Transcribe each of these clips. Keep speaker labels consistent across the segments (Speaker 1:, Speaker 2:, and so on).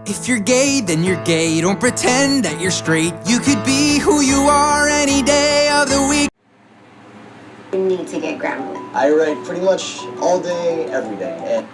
Speaker 1: If you're gay, then you're gay. Don't pretend that you're straight. You could be who you are any day of the week.
Speaker 2: You need to get grounded.
Speaker 3: I write pretty much all day, every day. And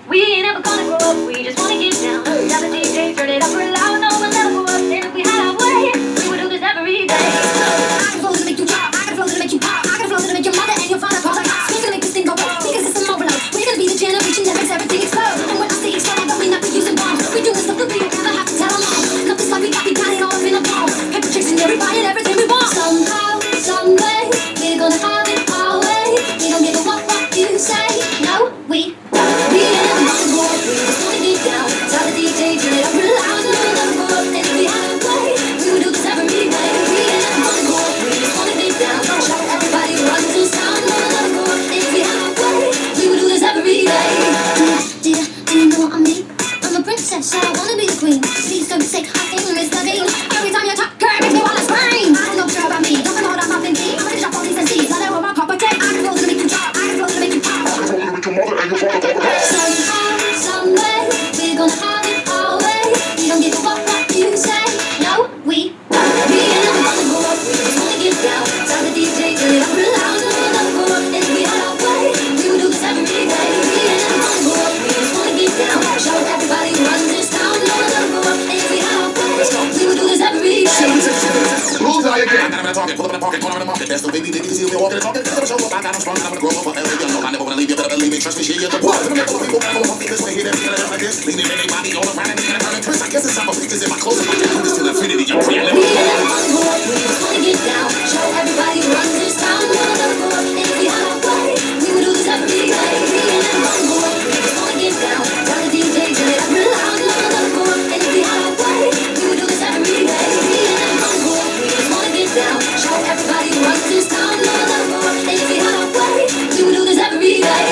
Speaker 4: we ain't ever gonna grow up, we just wanna get down. Tell the DJ, turn it up real loud, no we'll never grow up. And if we had our way, we would do this every day.
Speaker 2: I got flows to make you drop, I got flows to make you pop, I got flows to make your mother and your father pop like hot. We're gonna make this thing go up, because it's an overload. We're gonna be the generation that makes everything explode. And when I say explode, I don't mean that we using bombs. We do this stuff that we don't ever have to tell them all. Nothing's like we got it all up in a ball. Paper chasing everybody and everything we want. Somehow, someway, we're gonna have it our way. We don't give a what you say. No, we ain't never gonna grow up, we just wanna get down. Tell the DJ, turn it up real loud, no we'll never grow up. And if we had a way, we would do this every day. We ain't never gonna grow up, we just wanna get down. Show everybody who runs this town, no we'll never grow up. And if we had a way, we would do this every day. Do you know what I mean? I'm a princess, so I wanna be the queen. Please don't say I think Mr. Bean. Every time you talk, girl, makes me wanna scream. I don't know sure about me, don't know what I'm popping deep. I'm gonna drop all these MCs, I know what my papa take. I can flow to make you drop, I can flow to make you pop. Somehow, someway, we're gonna have it our way. We don't give a what you say. No, we ain't never gonna grow up, we just wanna get down. Tell the DJ, turn it up real loud, no we'll never grow up. And if we had our way, we would do this every day. We ain't never gonna grow up, we just wanna get down. Show everybody who runs this town, no we'll never grow up. And if we had our way, we would do this every day.
Speaker 5: Bullseye again. I'm gonna talk it, pull up in the pocket, corner in the market. Best of baby, you see me walking and talking. Never show up, I got them strong, and I'm gonna grow up forever. You know, I never wanna leave you, better believe me. Trust me, shit, you're the one. I'm gonna people, I'm gonna walk this way, here, there, feeling like this. Leaning anybody all around and they're gonna twist. I guess it's time for pictures in my clothes. I'm gonna do this till infinity. You can't let
Speaker 2: We
Speaker 5: me
Speaker 2: ain't never gonna grow up, we just wanna get down. Show everybody who runs this town, no we'll never grow up. And if we had our way, we would do this every day. We ain't never gonna grow up, we just wanna get down. Tell the DJ, turn it up real loud, no we'll never grow up. And if we had our way, we would do this every day. We ain't never gonna grow up, we just wanna get down. Show everybody who runs this town, no we'll never grow up. And if we had our way, we would do this every day.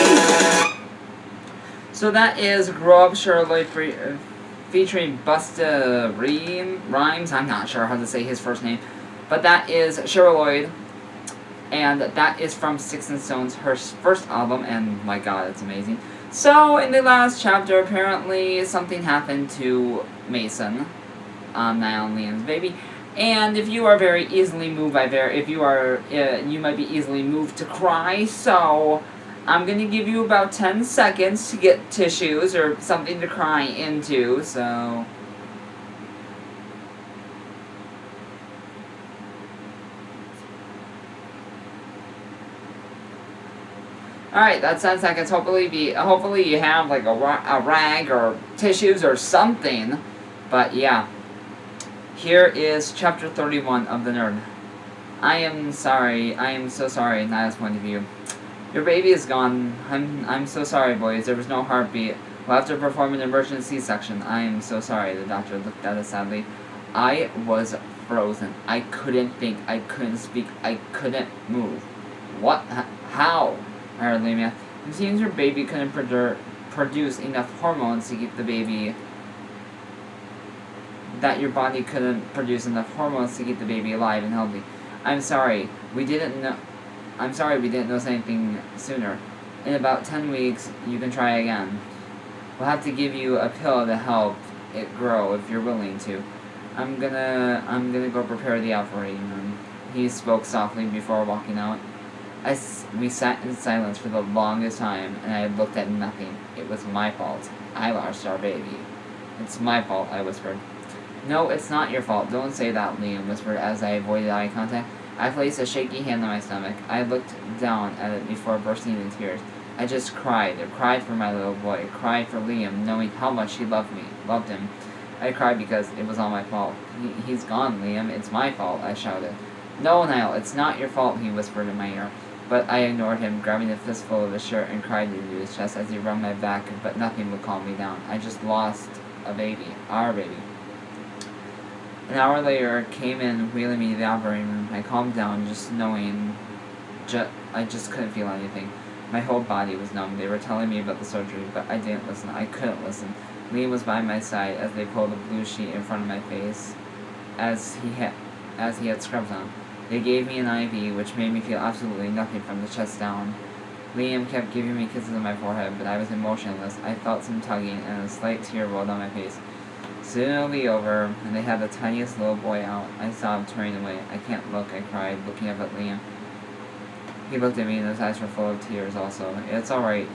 Speaker 6: So that is Grow Up Shirley featuring Busta Rhymes. I'm not sure how to say his first name. But that is Sherloid. And that is from Sticks and Stones, her first album. And my god, it's amazing. So in the last chapter, apparently something happened to Mason, Niall and Liam's baby. And if you are very easily moved by you might be easily moved to cry. So I'm going to give you about 10 seconds to get tissues or something to cry into, so... Alright, that's 10 seconds. Hopefully you have like a rag or tissues or something. But yeah. Here is chapter 31 of The Nerd. I am sorry. I am so sorry, Niall's point of view. Your baby is gone. I'm so sorry, boys. There was no heartbeat. We'll have to perform an emergency C-section. I am so sorry. The doctor looked at us sadly. I was frozen. I couldn't think. I couldn't speak. I couldn't move. What? How? I heard Liam. It seems your baby couldn't produce enough hormones to keep the baby... That your body couldn't produce enough hormones to keep the baby alive and healthy. I'm sorry. We didn't know anything sooner. In about 10 weeks, you can try again. We'll have to give you a pill to help it grow if you're willing to. I'm gonna go prepare the operating room. He spoke softly before walking out. We sat in silence for the longest time, and I looked at nothing. It was my fault. I lost our baby. It's my fault, I whispered. No, it's not your fault. Don't say that, Liam whispered as I avoided eye contact. I placed a shaky hand on my stomach. I looked down at it before bursting into tears. I just cried. I cried for my little boy. I cried for Liam, knowing how much he loved him. I cried because it was all my fault. He's gone, Liam. It's my fault, I shouted. No, Niall, it's not your fault, he whispered in my ear. But I ignored him, grabbing a fistful of his shirt and cried into his chest as he wrung my back, but nothing would calm me down. I just lost a baby. Our baby. An hour later, came in, wheeling me to the operating room. I calmed down, just knowing... I just couldn't feel anything. My whole body was numb. They were telling me about the surgery, but I didn't listen. I couldn't listen. Liam was by my side as they pulled a blue sheet in front of my face, as he had scrubs on. They gave me an IV, which made me feel absolutely nothing from the chest down. Liam kept giving me kisses on my forehead, but I was emotionless. I felt some tugging, and a slight tear rolled down my face. Soon it'll be over, and they had the tiniest little boy out. I sobbed, turning away. I can't look, I cried, looking up at Liam. He looked at me, and his eyes were full of tears also. It's alright,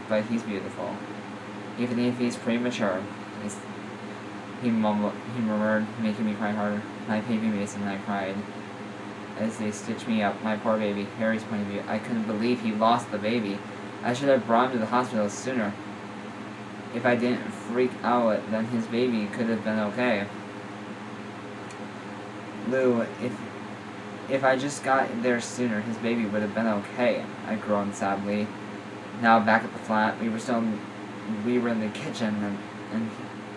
Speaker 6: but he's beautiful. Even if he's premature. He murmured, making me cry harder. My baby Mason, and I cried. As they stitched me up, my poor baby, Harry's point of view. I couldn't believe he lost the baby. I should have brought him to the hospital sooner. If I didn't freak out, then his baby could have been okay. Lou, if I just got there sooner, his baby would have been okay, I groaned sadly. Now back at the flat, we were in the kitchen, and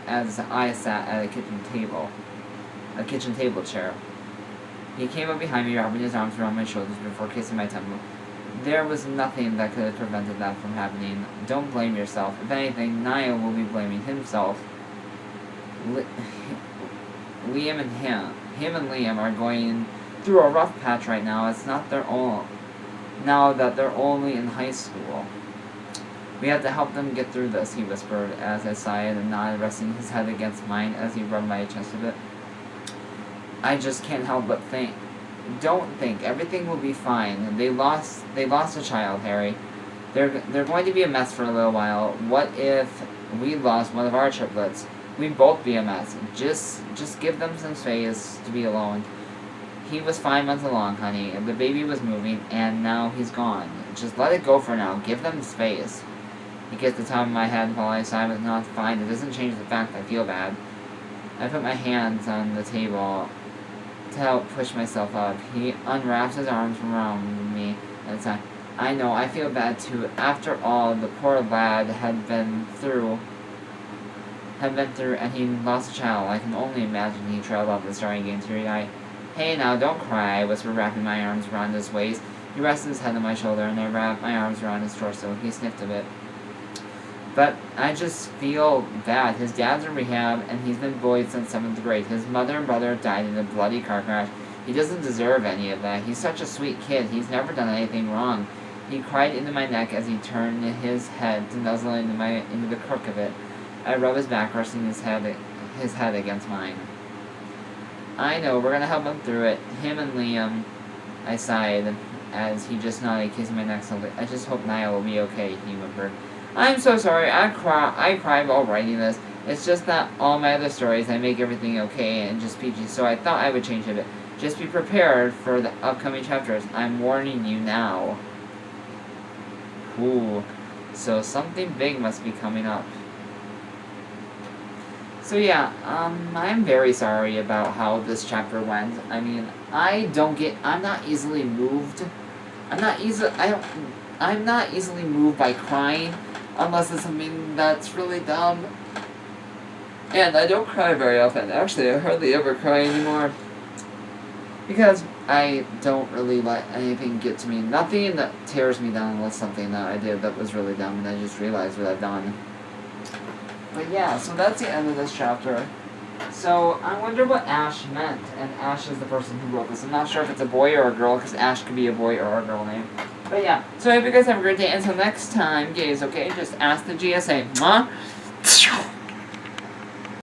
Speaker 6: as I sat at a kitchen table chair. He came up behind me, wrapping his arms around my shoulders before kissing my temple. There was nothing that could have prevented that from happening. Don't blame yourself. If anything, Niall will be blaming himself. Liam and him and Liam are going through a rough patch right now. It's not their own. Now that they're only in high school. We have to help them get through this, he whispered as I sighed and nodded, resting his head against mine as he rubbed my chest a bit. I just can't help but think. Don't think. Everything will be fine. They lost a child, Harry. They're going to be a mess for a little while. What if we lost one of our triplets? We'd both be a mess. Just give them some space to be alone. He was 5 months along, honey. The baby was moving, and now he's gone. Just let it go for now. Give them space. He kissed the top of my head while I sighed, but not fine. It doesn't change the fact I feel bad. I put my hands on the table to help push myself up. He unwrapped his arms around me at the time. I know, I feel bad too. After all, the poor lad had been through, and he lost a child. I can only imagine. He trailed off the starting game, teary-eyed. Hey now, don't cry, I whispered, wrapping my arms around his waist. He rested his head on my shoulder, and I wrapped my arms around his torso. He sniffed a bit. But I just feel bad. His dad's in rehab, and he's been bullied since 7th grade. His mother and brother died in a bloody car crash. He doesn't deserve any of that. He's such a sweet kid. He's never done anything wrong. He cried into my neck as he turned his head to nuzzle into the crook of it. I rubbed his back, resting his head against mine. I know, we're gonna help him through it. Him and Liam, I sighed as he just nodded, kissing my neck slowly. I just hope Niall will be okay, he whimpered. I'm so sorry, I cried while writing this. It's just that all my other stories, I make everything okay and just peachy, so I thought I would change it a bit. Just be prepared for the upcoming chapters. I'm warning you now. Ooh, so something big must be coming up. So yeah, I'm very sorry about how this chapter went. I mean, I'm not easily moved. I'm not easily moved by crying, unless it's something that's really dumb. And I don't cry very often. Actually, I hardly ever cry anymore. Because I don't really let anything get to me. Nothing that tears me down was something that I did that was really dumb, and I just realized what I've done. But yeah, so that's the end of this chapter. So, I wonder what Ash meant, and Ash is the person who wrote this. I'm not sure if it's a boy or a girl, because Ash could be a boy or a girl name. But yeah, so I hope you guys have a great day. Until next time, gays, okay? Just ask the GSA. Mwah!